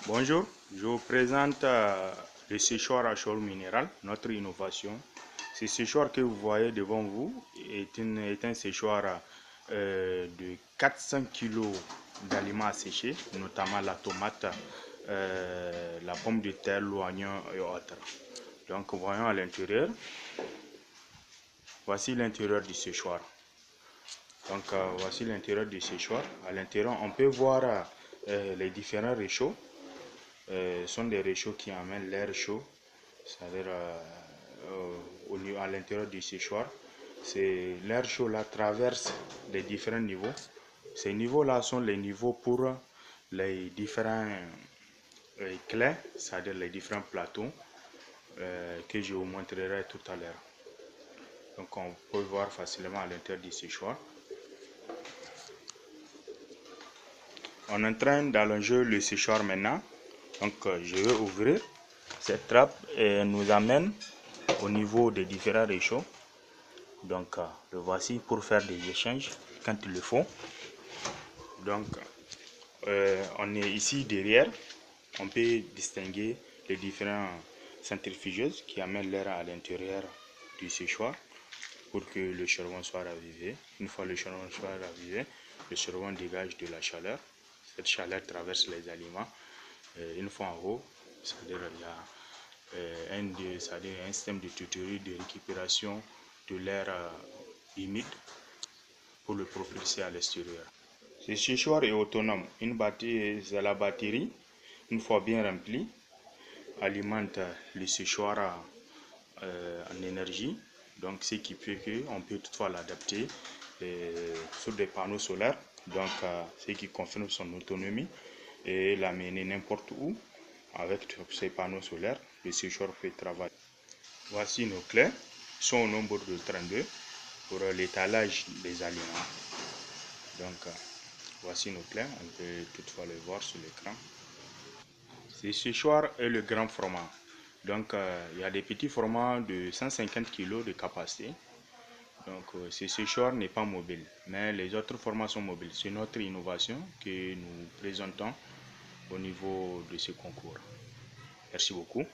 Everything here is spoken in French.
Bonjour, je vous présente le séchoir à chaud minéral, notre innovation. Ce séchoir que vous voyez devant vous est un séchoir de 400 kg d'aliments à sécher, notamment la tomate, la pomme de terre, l'oignon et autres. Donc voyons à l'intérieur. Voici l'intérieur du séchoir. Donc voici l'intérieur du séchoir. À l'intérieur, on peut voir les différents réchauds. Sont des réchauds qui amènent l'air chaud, c'est-à-dire à l'intérieur du séchoir. L'air chaud là traverse les différents niveaux. Ces niveaux-là sont les niveaux pour les différents clés, c'est-à-dire les différents plateaux que je vous montrerai tout à l'heure. Donc on peut voir facilement à l'intérieur du séchoir. On est en train d'allonger le séchoir maintenant. Donc je vais ouvrir cette trappe et nous amène au niveau des différents réchauds. Donc le voici pour faire des échanges quand il le faut. Donc on est ici derrière. On peut distinguer les différents centrifugeuses qui amènent l'air à l'intérieur du séchoir pour que le charbon soit ravivé. Une fois le charbon soit ravivé, le charbon dégage de la chaleur. Cette chaleur traverse les aliments. Une fois en haut, c'est-à-dire il y a un système de tutorie de récupération de l'air humide pour le propulser à l'extérieur. Ce séchoir est autonome. C'est la batterie, une fois bien remplie, alimente le séchoir en énergie. Donc ce qui fait qu'on peut toutefois l'adapter sur des panneaux solaires. Donc ce qui confirme son autonomie et l'amener n'importe où. Avec ces panneaux solaires, le séchoir peut travailler. Voici nos clés, ils sont au nombre de 32 pour l'étalage des aliments. Donc voici nos clés, on peut toutefois les voir sur l'écran. Ce séchoir est le grand format. Donc il y a des petits formats de 150 kg de capacité. Donc ce séchoir n'est pas mobile, mais les autres formats sont mobiles. C'est notre innovation que nous présentons au niveau de ce concours. Merci beaucoup.